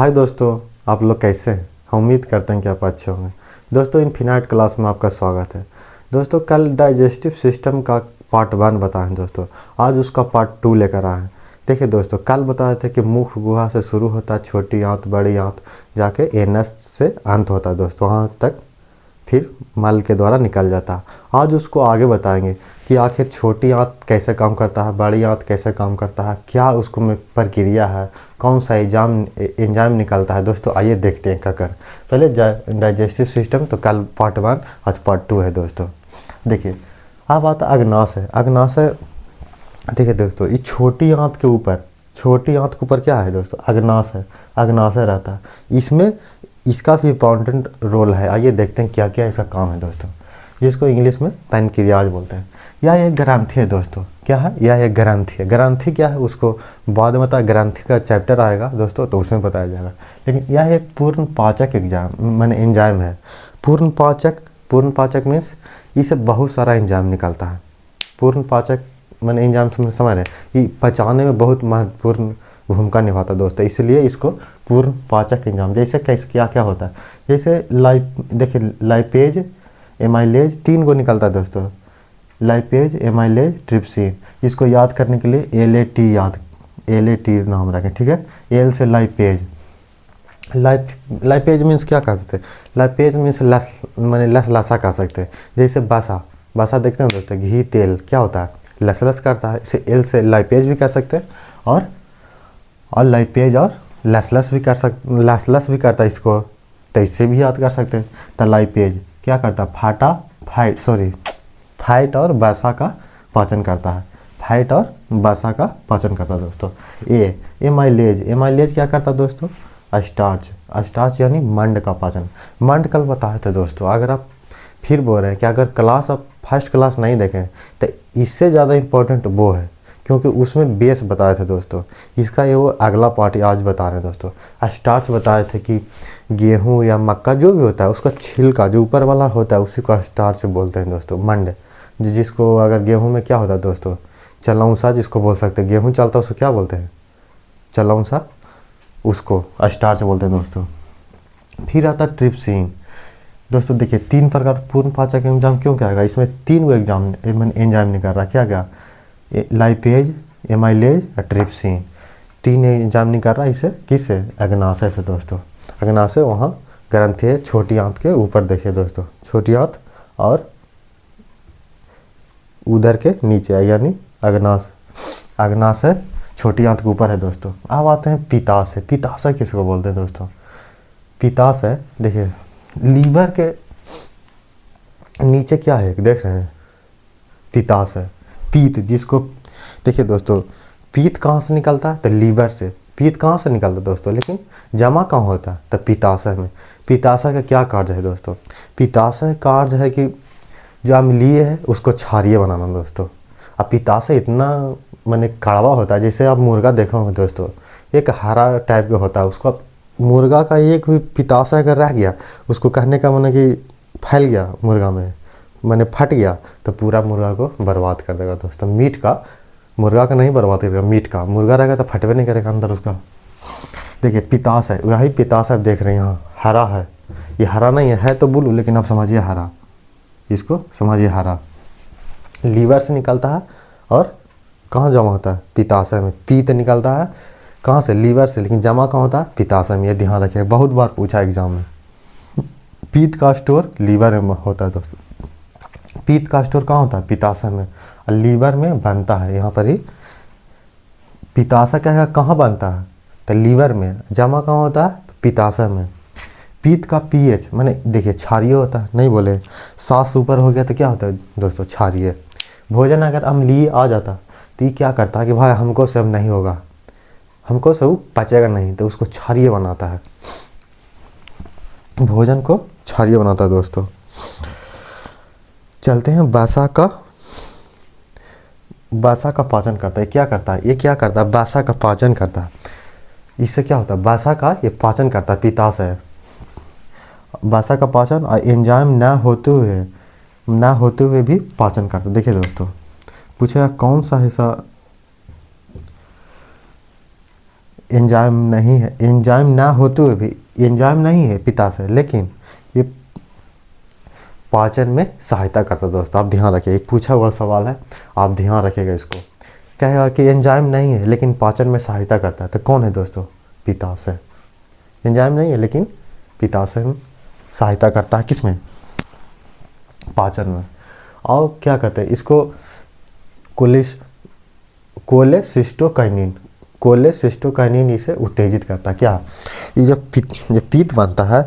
हाय दोस्तों, आप लोग कैसे हैं। हम उम्मीद करते हैं कि आप अच्छे होंगे। दोस्तों, इनफिनाइट क्लास में आपका स्वागत है। दोस्तों, कल डाइजेस्टिव सिस्टम का पार्ट 1 बताएं दोस्तों। आज उसका पार्ट 2 लेकर आए हैं। देखिए दोस्तों, कल बताए थे कि मुख गुहा से शुरू होता है, छोटी आंत बड़ी आंत जाके एनस से अंत होता है दोस्तों, वहाँ तक फिर मल के द्वारा निकल जाता है। आज उसको आगे बताएंगे कि आखिर छोटी आंत कैसे काम करता है, बड़ी आंत कैसे काम करता है, क्या उसको में प्रक्रिया है, कौन सा एंजाइम निकलता है। दोस्तों आइए देखते हैं क्या कर। पहले डाइजेस्टिव सिस्टम तो कल पार्ट 1 आज पार्ट 2 है दोस्तों। देखिए अब आता अग्नाशय। अग्नाशय देखिए दोस्तों, ये छोटी आंत के ऊपर क्या है दोस्तों, अग्नाशय। अग्नाशय रहता है इसमें, इसका भी इम्पॉर्टेंट रोल है। आइए देखते हैं क्या क्या इसका काम है दोस्तों, जिसको इंग्लिश में पैनक्रियाज बोलते हैं। यह एक ग्रंथि है दोस्तों। क्या है? यह एक ग्रंथि है। ग्रंथि क्या है उसको बाद में बताया, ग्रंथि का चैप्टर आएगा दोस्तों तो उसमें बताया जाएगा। लेकिन यह एक पूर्ण पाचक एंजाइम है। पूर्ण पाचक मीन्स इससे बहुत सारा एंजाइम निकलता है। पूर्ण पाचक मैंने एंजाइम समझ रहे हैं, ये पचाने में बहुत महत्वपूर्ण भूमिका निभाता है दोस्तों, इसलिए इसको पूर्ण पाचक एंजाइम। जैसे कैसे क्या क्या होता है, जैसे देखिए लाइपेज, एमाइलेज 3 गो निकलता है दोस्तों। Lipase, amylase, trypsin. इसको याद करने के लिए LAT नाम रखें, ठीक है। एल से लाइपेज। लाइपेज मीन्स क्या कह सकते हैं, लाइपेज मीन्स लसा कह सकते हैं। जैसे बासा देखते हैं दोस्तों, घी तेल क्या होता है, लस करता है। इसे एल से लाइपेज भी कह सकते हैं और लाइपेज और लस भी करता है इसको, तो इससे भी याद कर सकते हैं। तो लाइपेज क्या करता है, फाइट और वसा का पाचन करता है। फाइट और वसा का पाचन करता है दोस्तों। एमाइलेज क्या करता है दोस्तों, स्टार्च यानी मंड का पाचन। मंड कल बताए थे दोस्तों। अगर आप फिर बोल रहे हैं कि अगर क्लास आप फर्स्ट क्लास नहीं देखें तो इससे ज़्यादा इम्पोर्टेंट वो है, क्योंकि उसमें बेस बताए थे दोस्तों। इसका ये वो अगला पार्ट आज बता रहे हैं दोस्तों। स्टार्च बताए थे कि गेहूं या मक्का जो भी होता है उसका छिलका जो ऊपर वाला होता है उसी को स्टार्च बोलते हैं दोस्तों। मंड जिसको, अगर गेहूं में क्या होता है दोस्तों, चलौसा जिसको बोल सकते हैं, गेहूँ चलता है उसको क्या बोलते हैं, चलौसा, उसको स्टार्च बोलते हैं दोस्तों। फिर आता है ट्रिप्सिन। दोस्तों देखिए 3 प्रकार पूर्ण पाचक एंजाइम क्यों क्या आएगा, इसमें 3 गो एंजाइम निकल रहा है। क्या लाइपेज, एमाइलेज और ट्रिप्सिन, 3 एंजाइम निकल रहा है। इसे किससे, अग्नाशय से दोस्तों। अग्नाशय वहाँ ग्रंथि है छोटी आंत के ऊपर, देखिए दोस्तों, छोटी आंत और उदर के नीचे, यानी अग्नाशय छोटी आंत के ऊपर है दोस्तों। अब आते हैं पित्ताशय। पित्ताशय किसको बोलते हैं दोस्तों, पित्ताशय देखिए लीवर के नीचे क्या है देख रहे हैं, पित्ताशय। पीत जिसको देखिए दोस्तों, पीत कहाँ से निकलता है, तो लीवर से। पीत कहाँ से निकलता है दोस्तों, लेकिन जमा कहाँ होता है, तो पित्ताशय में। पित्ताशय का क्या कार्य है दोस्तों, पित्ताशय कार्य है कि जो अम्लीय है उसको क्षारीय बनाना दोस्तों। अब पित्ताशय इतना कड़वा होता है, जैसे आप मुर्गा देखा होगा दोस्तों, एक हरा टाइप का होता है। उसको मुर्गा का एक भी पित्ताशय अगर रह गया, उसको कहने का कि फैल गया मुर्गा में, फट गया, तो पूरा मुर्गा को बर्बाद कर देगा दोस्तों। मीट का, मुर्गा का नहीं बर्बाद करेगा, मीट का। मुर्गा रहेगा तो फटवे नहीं करेगा अंदर उसका। देखिए पित्ताशय, वही पित्ताशय आप देख रहे हैं यहाँ हरा है। ये हरा नहीं है तो ब्लू, लेकिन आप समझिए हरा, इसको समझिए हरा। लीवर से निकलता है और कहाँ जमा होता है, पित्ताशय में। पीत निकलता है कहाँ से, लीवर से, लेकिन जमा कहाँ होता है, पित्ताशय में। ये ध्यान रखिए, बहुत बार पूछा एग्जाम में। पीत का स्टोर लीवर में होता है दोस्तों। पीत का स्टोर कहाँ होता है, पित्ताशय में, और लीवर में बनता है। यहाँ पर ही पित्ताशय क्या कहाँ बनता है, तो लीवर में। जमा कहाँ होता है, पित्ताशय में। पीत का पीएच देखिए क्षारीय होता है, नहीं बोले 7 से ऊपर हो गया तो क्या होता है दोस्तों, क्षारीय। भोजन अगर अम्लीय आ जाता तो ये क्या करता है कि भाई हमको सब नहीं होगा, हमको सब पचेगा नहीं, तो उसको क्षारीय बनाता है, भोजन को क्षारीय बनाता है दोस्तों। चलते हैं वसा का पाचन करता है। क्या करता है, ये क्या करता है, वसा का पाचन करता है। इससे क्या होता है, वसा का ये पाचन करता है, पित्ताशय। वसा का पाचन और एंजाइम ना होते हुए भी पाचन करता है। देखिए दोस्तों, पूछेगा कौन सा हिस्सा एंजाइम नहीं है, एंजाइम ना होते हुए भी एंजाइम नहीं है पित्ताशय, लेकिन ये पाचन में सहायता करता है दोस्तों। आप ध्यान रखिए, ये पूछा हुआ सवाल है, आप ध्यान रखिएगा इसको। कहेगा कि एंजाइम नहीं है लेकिन पाचन में सहायता करता है, तो कौन है दोस्तों? पित्ताशय। एंजाइम नहीं है लेकिन पित्ताशय में सहायता करता है, किसमें? पाचन में। और क्या कहते हैं इसको? कोलेसिस्टोकाइनिन, कोलेसिस्टोकाइनिन इसे उत्तेजित करता है। क्या? ये जब पित्त बनता है,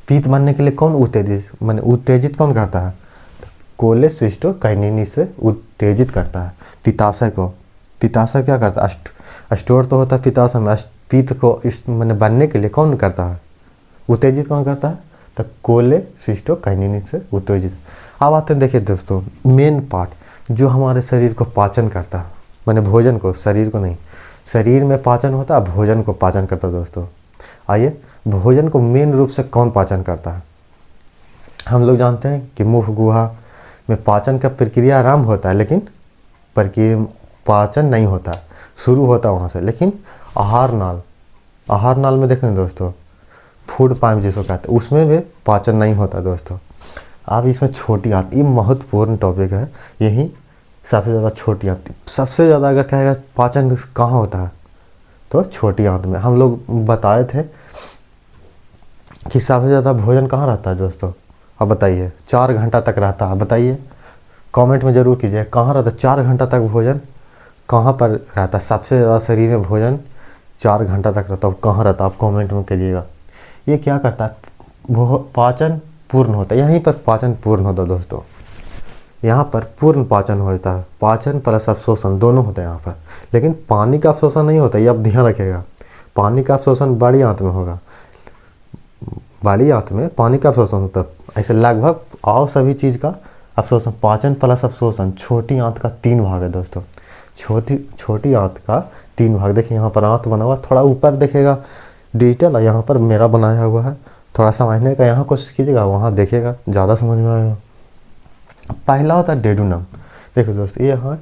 पित्त बनने के लिए कौन उत्तेजित कौन करता है? कोलेसिस्टोकाइनिन इसे उत्तेजित करता है पित्ताशय को। पित्ताशय क्या करता है? स्टोर तो होता है पित्ताशय में, पित्त को बनने के लिए कौन करता है? उत्तेजित कौन करता है? तो कोलेसिस्टोकाइनिन से उत्तेजित। अब आते हैं, देखिए दोस्तों, मेन पार्ट जो हमारे शरीर को पाचन करता है, भोजन को, शरीर को नहीं। शरीर में पाचन होता है, भोजन को पाचन करता है दोस्तों। आइए, भोजन को मेन रूप से कौन पाचन करता है? हम लोग जानते हैं कि मुख गुहा में पाचन का प्रक्रिया आरंभ होता है, लेकिन पाचन नहीं होता, शुरू होता है वहाँ से। लेकिन आहार नाल में देखें दोस्तों, फूड पाइप जिसको कहते हैं, उसमें भी पाचन नहीं होता दोस्तों। अब इसमें छोटी आंत, ये महत्वपूर्ण टॉपिक है, यही सबसे ज़्यादा छोटी आंत। सबसे ज़्यादा अगर कहेगा पाचन कहाँ होता है, तो छोटी आंत में। हम लोग बताए थे कि सबसे ज़्यादा भोजन कहाँ रहता है दोस्तों? अब बताइए, 4 घंटा तक रहता है। बताइए, कमेंट में ज़रूर कीजिए, कहाँ रहता है 4 घंटा तक भोजन? कहाँ पर रहता है सबसे ज़्यादा शरीर में भोजन? 4 घंटा तक रहता है, कहाँ रहता है? आप कमेंट में करिएगा। ये क्या करता है? पाचन पूर्ण होता है, यहीं पर पाचन पूर्ण होता है दोस्तों। यहाँ पर पूर्ण पाचन होता है, पाचन प्लस अवशोषण दोनों होता है यहाँ पर। लेकिन पानी का अवशोषण नहीं होता, ये आप ध्यान रखिएगा। पानी का अवशोषण बड़ी आंत में होगा, बड़ी आंत में पानी का अवशोषण होता है। ऐसे लगभग और सभी चीज़ का अवशोषण, पाचन प्लस अवशोषण छोटी आंत का 3 भाग है दोस्तों। छोटी आंत का 3 भाग। देखिए यहाँ पर आंत बना हुआ, थोड़ा ऊपर देखिएगा डिजिटल, यहाँ पर मेरा बनाया हुआ है। थोड़ा समझने का यहाँ कोशिश कीजिएगा, वहाँ देखिएगा, ज़्यादा समझ में आएगा। पहला होता है डेडुनम। देखो दोस्तों, ये यहाँ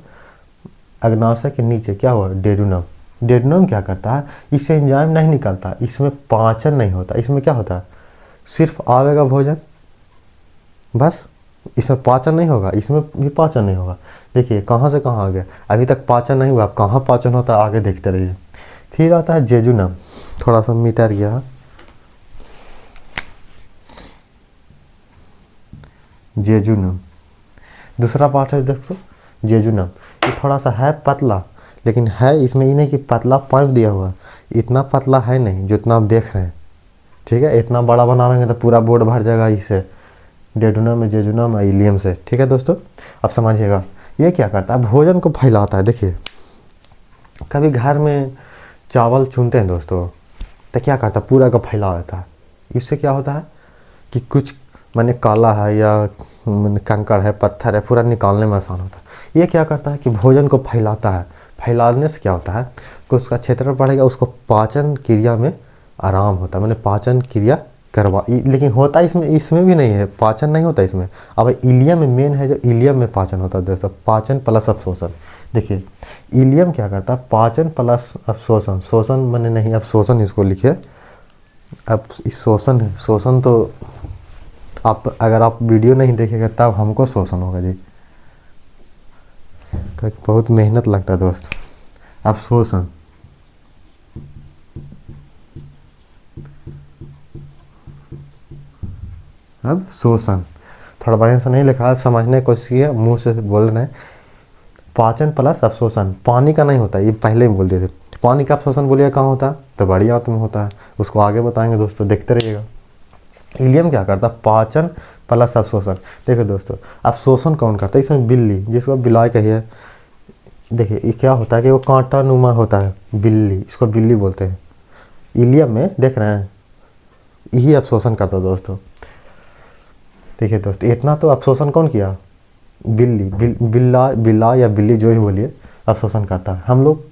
अग्नाशय के नीचे क्या हुआ? डेडुनम। डेडुनम क्या करता है? इससे एंजाइम नहीं निकलता, इसमें पाचन नहीं होता। इसमें क्या होता है? सिर्फ आवेगा भोजन, बस। इसमें पाचन नहीं होगा, इसमें भी पाचन नहीं होगा। देखिए कहाँ से कहाँ आ गया, अभी तक पाचन नहीं हुआ, कहाँ पाचन होता है आगे देखते रहिए। फिर आता है जेजुनम, थोड़ा सा मिटर गया, जेजुनम। दूसरा पार्ट है देखो जेजुनम, ये थोड़ा सा है पतला, लेकिन है इसमें ये नहीं कि पतला पाइप दिया हुआ, इतना पतला है नहीं जितना आप देख रहे हैं, ठीक है। इतना बड़ा बनावेंगे तो पूरा बोर्ड भर जाएगा इससे, डेडुनम, जेजुनम, इलियम से, ठीक है दोस्तों। अब समझिएगा ये क्या करता है? भोजन को फैलाता है। देखिए कभी घर में चावल चुनते हैं दोस्तों, तो क्या करता है? पूरा का फैला देता है। इससे क्या होता है कि कुछ काला है या कंकड़ है, पत्थर है, पूरा निकालने में आसान होता है। ये क्या करता है कि भोजन को फैलाता है। फैलाने से क्या होता है कि उसका क्षेत्र बढ़ेगा, उसको पाचन क्रिया में आराम होता है, पाचन क्रिया करवा। लेकिन होता इसमें भी नहीं है, पाचन नहीं होता इसमें। अब इलियम में मेन है, जो इलियम में पाचन होता है दोस्तों, पाचन प्लस अवशोषण। देखिए इलियम क्या करता है? पाचन प्लस अवशोषण, शोषण नहीं, अवशोषण इसको लिखिए। अब शोषण है, शोषण तो आप अगर आप वीडियो नहीं देखेंगे तब हमको शोषण होगा जी, बहुत मेहनत लगता है दोस्त। अब शोषण, अब शोषण थोड़ा बढ़िया से नहीं लिखा है, समझने की कोशिश किया, मुंह से बोल रहे हैं। पाचन प्लस अवशोषण, पानी का नहीं होता, ये पहले ही बोल दिए थे। पानी का अवशोषण बोलिए कहाँ होता है? तो बड़ी आंत में होता है, उसको आगे बताएंगे दोस्तों, देखते रहिएगा। इलियम क्या करता है? पाचन प्लस अवशोषण। देखो दोस्तों, अवशोषण कौन करता है? इसमें बिल्ली, जिसको बिलाई कहिए, देखिए ये क्या होता है कि वो कांटा नुमा होता है, बिल्ली, इसको बिल्ली बोलते हैं। इलियम में देख रहे हैं, यही अवशोषण करता है दोस्तों। देखिए दोस्तों, इतना तो अवशोषण कौन किया? बिल्ली, बिल्ला या बिल्ली जो ही बोलिए, अवशोषण करता है। हम लोग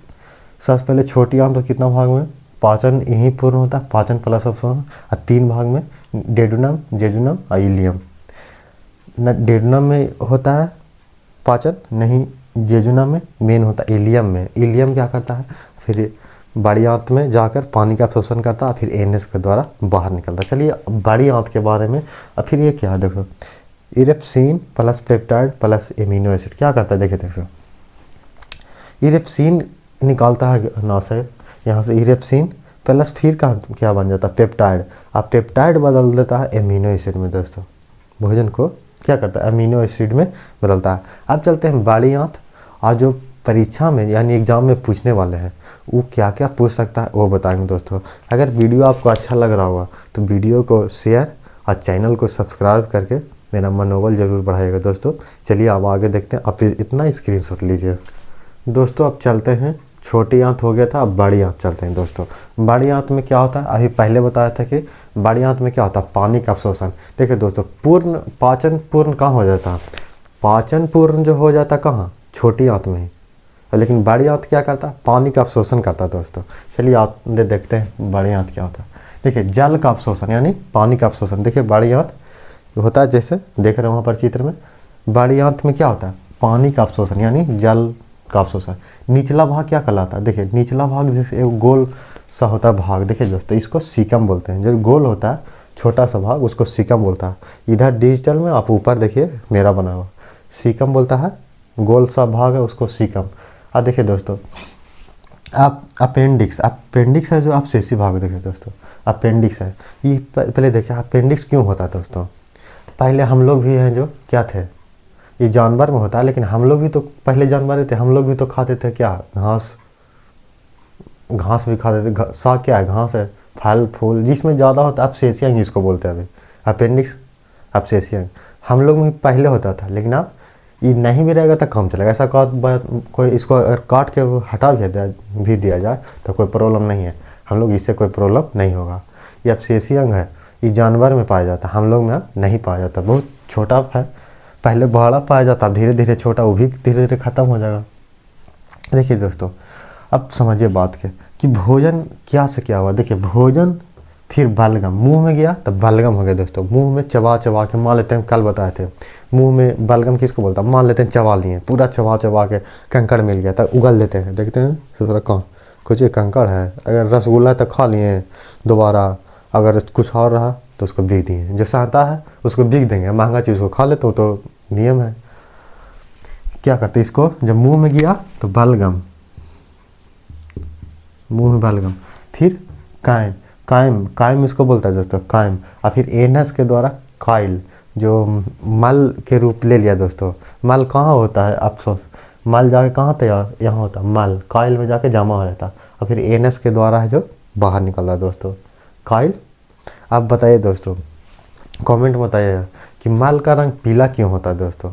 सबसे पहले छोटी आंत तो कितना भाग में पाचन यहीं पूर्ण होता है, पाचन प्लस अवशोषण, और 3 भाग में डेडुनम, जेजुनम और इलियम। न डेडुनम में होता है पाचन, नहीं जेजुनम में, मेन होता है इलियम में। इलियम क्या करता है? फिर बड़ी आंत में जाकर पानी का अवशोषण करता है, फिर एनएस के द्वारा बाहर निकलता है। चलिए बड़ी आंत के बारे में। और फिर ये क्या है देखो, erepsin plus peptide plus amino acid क्या करता है, देखो इरेप्सिन निकालता है ना से यहाँ से इरेप्सिन प्लस फिर क्या बन जाता है पेप्टाइड। अब पेप्टाइड बदल देता है एमिनो एसिड में दोस्तों, भोजन को क्या करता है अमीनो एसिड में बदलता है। अब चलते हैं बड़ी आंत, और जो परीक्षा में यानी एग्जाम में पूछने वाले हैं वो क्या क्या पूछ सकता है वो बताएंगे दोस्तों। अगर वीडियो आपको अच्छा लग रहा होगा तो वीडियो को शेयर और चैनल को सब्सक्राइब करके मेरा मनोबल ज़रूर बढ़ाएगा दोस्तों। चलिए अब आगे देखते हैं, आप इतना स्क्रीनशॉट लीजिए दोस्तों। अब चलते हैं, छोटी आंत हो गया था, अब बड़ी आंत चलते हैं दोस्तों। बड़ी आंत में क्या होता है, अभी पहले बताया था कि बड़ी आंत में क्या होता है पानी का अवशोषण। देखिए दोस्तों, पूर्ण पाचन पूर्ण कहाँ हो जाता है, पाचन पूर्ण जो हो जाता है कहाँ, छोटी आंत में ही। लेकिन बड़ी आंत क्या करता है, पानी का अवशोषण करता है दोस्तों। चलिए आप देखते हैं बड़ी आंत क्या होता है। देखिए जल का अवशोषण यानी पानी का अवशोषण। देखिए बड़ी आंत होता है, जैसे देख रहे हैं वहाँ पर चित्र में, बड़ी आंत में क्या होता है पानी का अवशोषण यानी जल का अवशोषण। निचला भाग क्या कहलाता है, देखिए निचला भाग जैसे एक गोल सा होता है भाग, देखिए दोस्तों इसको सीकम बोलते हैं। जो गोल होता है छोटा सा भाग उसको सीकम बोलता है। इधर डिजिटल में आप ऊपर देखिए मेरा बना हुआ सीकम बोलता है, गोल सा भाग है उसको सीकम। अब देखिए दोस्तों, आप अपेंडिक्स है जो आप शेषी भाग, देखिए दोस्तों अपेंडिक्स है। ये पहले देखिए अपेंडिक्स क्यों होता है दोस्तों, पहले हम लोग भी हैं जो क्या थे, ये जानवर में होता है, लेकिन हम लोग भी तो पहले जानवर थे, हम लोग भी तो खाते थे क्या, घास भी खाते थे। साग क्या है, घास है, फल फूल जिसमें ज़्यादा होता है अपसेशियंग जिसको बोलते हैं अभी, अपेंडिक्स अपसेशियंग हम लोग में पहले होता था। लेकिन अब ये नहीं भी रहेगा तो कम चलेगा। ऐसा कोई इसको अगर काट के हटा भी दिया जाए तो कोई प्रॉब्लम नहीं है, हम लोग इससे कोई प्रॉब्लम नहीं होगा। ये अपसेशियंग है, ये जानवर में पाया जाता है, हम लोग में अब नहीं पाया जाता, बहुत छोटा है। पहले बड़ा पाया जाता, धीरे धीरे छोटा, वो भी धीरे धीरे ख़त्म हो जाएगा। देखिए दोस्तों, अब समझिए बात के कि भोजन क्या से क्या हुआ। देखिए भोजन फिर बलगम, मुंह में गया तो बलगम हो गया दोस्तों। मुंह में चबा चबा के, मान लेते हैं कल बताए थे मुंह में बलगम किसको बोलता है, मान लेते हैं चबा लिए, पूरा चबा चबा के कंकड़ मिल गया तो उगल देते हैं। देखते हैं थोड़ा कहाँ कुछ कंकड़ है, अगर रसगुल्ला तो खा लिए दोबारा, अगर कुछ और रहा तो उसको बिक दिए। जो सहता है उसको बिक देंगे, महंगा चीज़ को खा लेते हो तो नियम है। क्या करते इसको, जब मुंह में गया तो बलगम, मुंह में बलगम, फिर कायम इसको बोलता है दोस्तों कायम, और फिर एनस के द्वारा काइल, जो मल के रूप ले लिया दोस्तों। मल कहाँ होता है, अफसोस मल जाके कहाँ तैयार, यहाँ होता है मल, काइल में जाके जमा हो जाता, और फिर एनस के द्वारा है जो बाहर निकलता है दोस्तों काइल। आप बताइए दोस्तों, कमेंट में बताइएगा कि मल का रंग पीला क्यों होता है दोस्तों।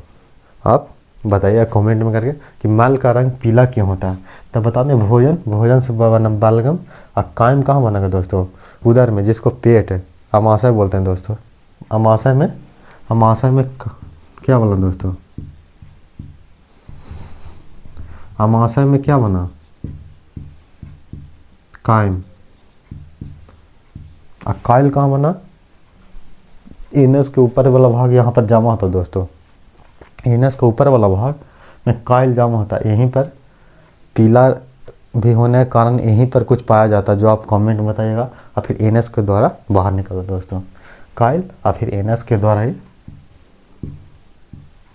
आप बताइए कमेंट में करके कि मल का रंग पीला क्यों होता है। तब बता दें भोजन से बना बलगम, और कायम कहाँ बनेगा दोस्तों, उधर में जिसको पेट है, अमाशय बोलते हैं दोस्तों। अमाशय में क्या बोला दोस्तों, अमाशय में क्या बना, कायम। और काइल कहाँ बना, एनस के ऊपर वाला भाग यहाँ पर जमा होता दोस्तों। एनस के ऊपर वाला भाग में काइल जमा होता है, यहीं पर पीला भी होने के कारण यहीं पर कुछ पाया जाता है, जो आप कमेंट में बताइएगा। और फिर एनस के द्वारा बाहर निकलता दोस्तों काइल, और फिर एनस के द्वारा ही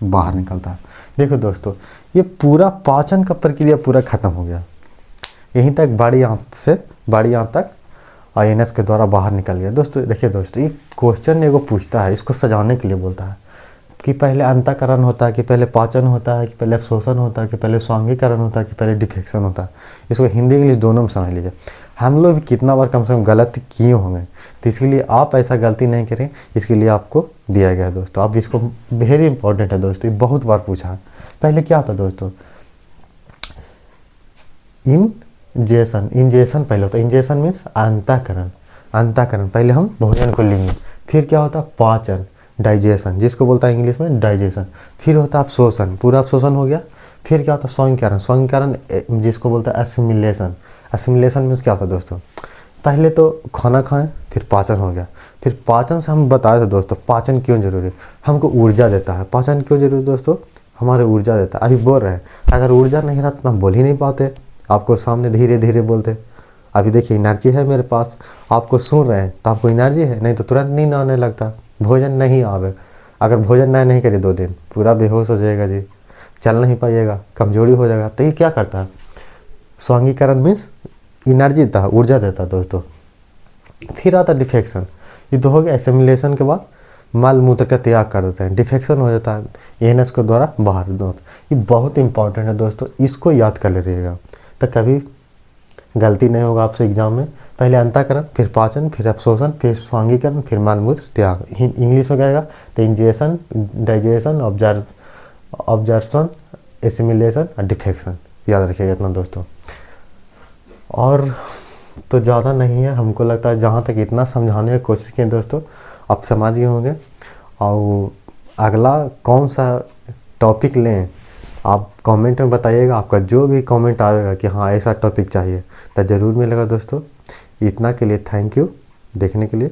बाहर निकलता है। देखो दोस्तों, ये पूरा पाचन का प्रक्रिया पूरा खत्म हो गया, यहीं तक बड़ी आंत से बड़ी आंत तक और एनस के द्वारा बाहर निकल गया दोस्तों। देखिए दोस्तों, ये क्वेश्चन एगो पूछता है, इसको सजाने के लिए बोलता है कि पहले अंतःकरण होता है कि पहले पाचन होता है कि पहले अवशोषण होता है कि पहले स्वांगीकरण होता है कि पहले डिफेक्शन होता है। इसको हिंदी इंग्लिश दोनों में समझ लीजिए। हम लोग भी कितना बार कम से कम गलत किए होंगे, तो इसके लिए आप ऐसा गलती नहीं करें, इसके लिए आपको दिया गया है दोस्तों। आप इसको वेरी इंपॉर्टेंट है दोस्तों, ये बहुत बार पूछा है। पहले क्या होता दोस्तों, इंजेशन पहले होता है। इंजेशन मीन्स अंतःकरण पहले हम भोजन को लेंगे, फिर क्या होता है पाचन, डाइजेशन जिसको बोलता है इंग्लिश में डाइजेशन, फिर होता है अवशोषण, पूरा अवशोषण हो गया, फिर क्या होता है स्वांगीकरण जिसको बोलता है एसिमिलेशन मीन्स क्या होता है दोस्तों, पहले तो खाना खाएं फिर पाचन हो गया, फिर पाचन से हम बताए थे दोस्तों पाचन क्यों जरूरी है, हमको ऊर्जा देता है। पाचन क्यों जरूरी दोस्तों, हमारे ऊर्जा देता है। अभी बोल रहे हैं अगर ऊर्जा नहीं रहा तो हम बोल ही नहीं पाते, आपको सामने धीरे धीरे बोलते, अभी देखिए एनर्जी है मेरे पास, आपको सुन रहे हैं तो आपको एनर्जी है, नहीं तो तुरंत नींद आने लगता, भोजन नहीं आवे। अगर भोजन नहीं करे 2 दिन पूरा बेहोश हो जाएगा जी, चल नहीं पाइएगा, कमजोरी हो जाएगा। तो ये क्या करता है, स्वांगीकरण मीन्स एनर्जी देता है, ऊर्जा देता है दोस्तों। फिर आता है डिफेक्शन, ये तो हो गया एसिमिलेशन के बाद माल मूत्र का त्याग कर देते हैं, डिफेक्शन हो जाता है एएनएस के द्वारा बाहर दोस्त। ये बहुत इंपॉर्टेंट है दोस्तों, इसको याद कर लीजिएगा तो कभी गलती नहीं होगा आपसे एग्जाम में। पहले अंतःकरण, फिर पाचन, फिर अवशोषण, फिर स्वांगीकरण, फिर मालमूत्र त्याग। इंग्लिश में कहेगा तो इंजेशन, डाइजेशन, ऑब्जर्प्शन, एसिमिलेशन और डिफेक्शन, याद रखिएगा इतना दोस्तों। और तो ज़्यादा नहीं है, हमको लगता है जहाँ तक इतना समझाने की कोशिश किए दोस्तों आप समझ गए होंगे। और अगला कौन सा टॉपिक लें आप कमेंट में बताइएगा, आपका जो भी कमेंट आएगा कि हाँ ऐसा टॉपिक चाहिए तो ज़रूर मिलेगा दोस्तों। इतना के लिए थैंक यू देखने के लिए।